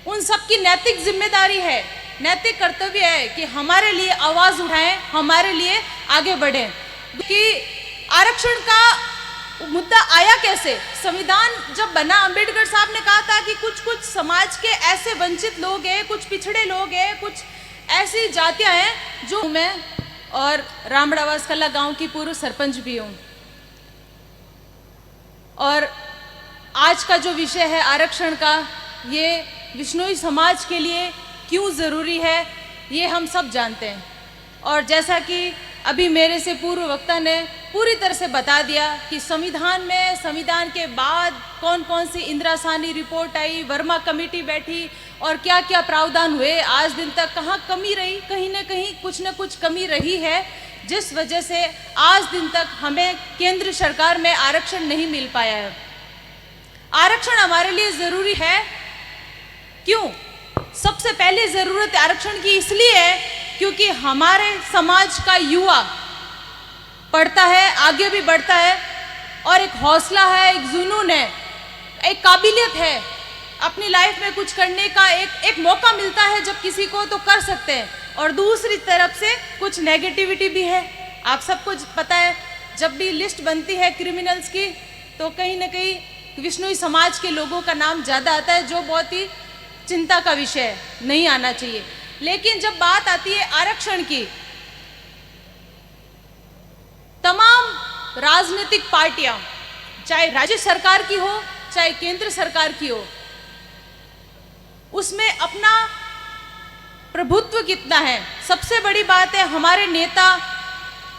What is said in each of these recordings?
उन सब की नैतिक जिम्मेदारी है, नैतिक कर्तव्य है कि हमारे लिए आवाज उठाएं, हमारे लिए आगे बढ़ें। कि आरक्षण का मुद्दा आया कैसे? संविधान जब बना, अंबेडकर साहब ने कहा था कि कुछ कुछ समाज के ऐसे वंचित लोग हैं, कुछ पिछड़े लोग हैं, कुछ ऐसी जातियां हैं जो मैं और रामड़ावास कला गांव की पूर्व सरपंच भी हूं। और आज का जो विषय है आरक्षण का, ये विश्नोई समाज के लिए क्यों ज़रूरी है, ये हम सब जानते हैं। और जैसा कि अभी मेरे से पूर्व वक्ता ने पूरी तरह से बता दिया कि संविधान में, संविधान के बाद कौन कौन सी इंदिरा साहनी रिपोर्ट आई, वर्मा कमेटी बैठी और क्या क्या प्रावधान हुए, आज दिन तक कहाँ कमी रही, कहीं ना कहीं कुछ न कुछ कमी रही है, जिस वजह से आज दिन तक हमें केंद्र सरकार में आरक्षण नहीं मिल पाया है। आरक्षण हमारे लिए ज़रूरी है। क्यों? सबसे पहले ज़रूरत आरक्षण की इसलिए है क्योंकि हमारे समाज का युवा पढ़ता है, आगे भी बढ़ता है और एक हौसला है, एक जुनून है, एक काबिलियत है, अपनी लाइफ में कुछ करने का एक मौका मिलता है जब किसी को, तो कर सकते हैं। और दूसरी तरफ से कुछ नेगेटिविटी भी है। आप सबको पता है, जब भी लिस्ट बनती है क्रिमिनल्स की तो कहीं ना कहीं विश्नोई समाज के लोगों का नाम ज़्यादा आता है, जो बहुत ही चिंता का विषय है, नहीं आना चाहिए। लेकिन जब बात आती है आरक्षण की, तमाम राजनीतिक पार्टियां, चाहे राज्य सरकार की हो चाहे केंद्र सरकार की हो, उसमें अपना प्रभुत्व कितना है। सबसे बड़ी बात है, हमारे नेता,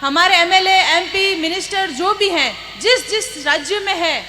हमारे एमएलए, एमपी, मिनिस्टर जो भी हैं, जिस जिस राज्य में है,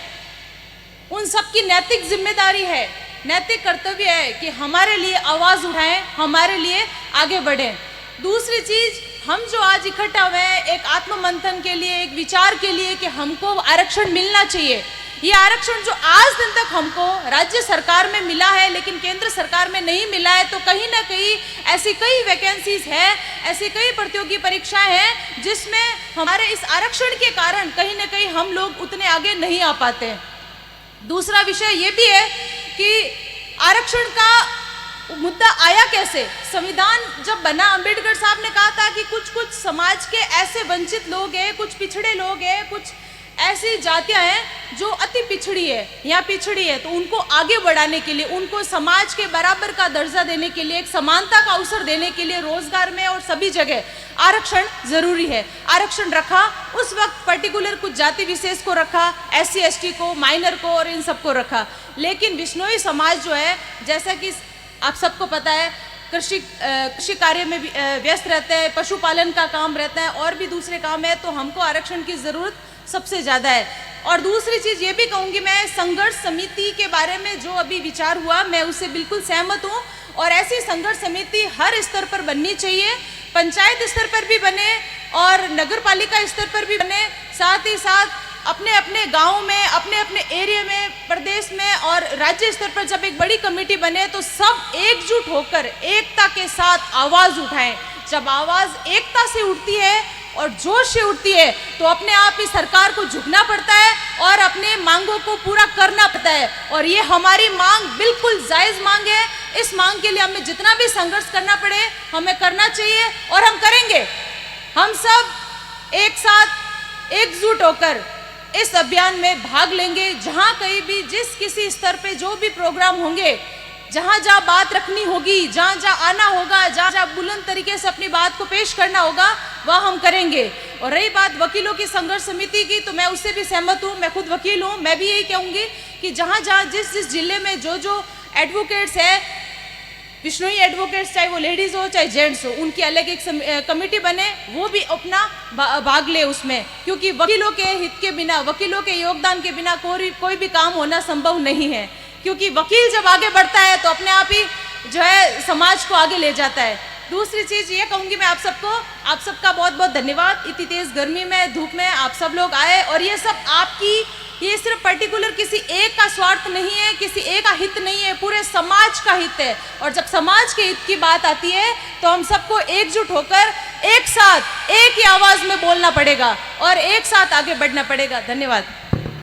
उन सब की नैतिक जिम्मेदारी है, नैतिक कर्तव्य है कि हमारे लिए आवाज उठाएं, हमारे लिए आगे बढ़ें। दूसरी चीज, हम जो आज इकट्ठा हुए हैं एक आत्ममंथन के लिए, एक विचार के लिए कि हमको आरक्षण मिलना चाहिए। ये आरक्षण जो आज दिन तक हमको राज्य सरकार में मिला है लेकिन केंद्र सरकार में नहीं मिला है, तो कहीं ना कहीं ऐसी कई वैकेंसीज है, ऐसी कई प्रतियोगी परीक्षाएं हैं जिसमें हमारे इस आरक्षण के कारण कहीं ना कहीं हम लोग उतने आगे नहीं आ पाते। दूसरा विषय ये भी है कि आरक्षण का मुद्दा आया कैसे? संविधान जब बना, अंबेडकर साहब ने कहा था कि कुछ कुछ समाज के ऐसे वंचित लोग हैं, कुछ पिछड़े लोग हैं, कुछ ऐसी जातियां हैं जो अति पिछड़ी है या पिछड़ी है, तो उनको आगे बढ़ाने के लिए, उनको समाज के बराबर का दर्जा देने के लिए, एक समानता का अवसर देने के लिए रोजगार में और सभी जगह आरक्षण जरूरी है। आरक्षण रखा उस वक्त पर्टिकुलर कुछ जाति विशेष को रखा, SC ST को, माइनर को और इन सबको रखा। लेकिन विश्नोई समाज जो है, जैसा कि आप सबको पता है, कृषि कार्य में व्यस्त रहते हैं, पशुपालन का काम रहता है और भी दूसरे काम है, तो हमको आरक्षण की ज़रूरत सबसे ज़्यादा है। और दूसरी चीज़ ये भी कहूँगी मैं, संघर्ष समिति के बारे में जो अभी विचार हुआ, मैं उससे बिल्कुल सहमत हूँ। और ऐसी संघर्ष समिति हर स्तर पर बननी चाहिए, पंचायत स्तर पर भी बने और नगर पालिका स्तर पर भी बने, साथ ही साथ अपने अपने गाँव में, अपने अपने एरिया में, प्रदेश में और राज्य स्तर पर जब एक बड़ी कमेटी बने तो सब एकजुट होकर एकता के साथ आवाज़ उठाएं। जब आवाज़ एकता से उठती है और जोश से उठती है तो अपने आप ही सरकार को झुकना पड़ता है और अपने मांगों को पूरा करना पड़ता है। और ये हमारी मांग बिल्कुल जायज़ मांग है। इस मांग के लिए हमें जितना भी संघर्ष करना पड़े हमें करना चाहिए और हम करेंगे। हम सब एक साथ एकजुट होकर इस अभियान में भाग लेंगे। जहाँ कहीं भी, जिस किसी स्तर पे जो भी प्रोग्राम होंगे, जहाँ जहाँ बात रखनी होगी, जहाँ जहाँ आना होगा, जहाँ जहाँ बुलंद तरीके से अपनी बात को पेश करना होगा, वह हम करेंगे। और रही बात वकीलों की संघर्ष समिति की, तो मैं उससे भी सहमत हूँ। मैं खुद वकील हूँ। मैं भी यही कहूँगी कि जहाँ जहाँ जिस जिस जिले में जो जो एडवोकेट्स है, विश्नोई एडवोकेट्स, चाहे वो लेडीज़ हो चाहे जेंट्स हो, उनकी अलग एक कमेटी बने, वो भी अपना भाग ले उसमें। क्योंकि वकीलों के हित के बिना, वकीलों के योगदान के बिना कोई भी काम होना संभव नहीं है। क्योंकि वकील जब आगे बढ़ता है तो अपने आप ही जो है समाज को आगे ले जाता है। दूसरी चीज़ ये कहूँगी मैं आप सबका बहुत बहुत धन्यवाद। इतनी तेज़ गर्मी में, धूप में आप सब लोग आए, और ये सब आपकी, ये सिर्फ पर्टिकुलर किसी एक का स्वार्थ नहीं है, किसी एक का हित नहीं है, पूरे समाज का हित है। और जब समाज के हित की बात आती है तो हम सबको एकजुट होकर एक साथ एक ही आवाज़ में बोलना पड़ेगा और एक साथ आगे बढ़ना पड़ेगा। धन्यवाद।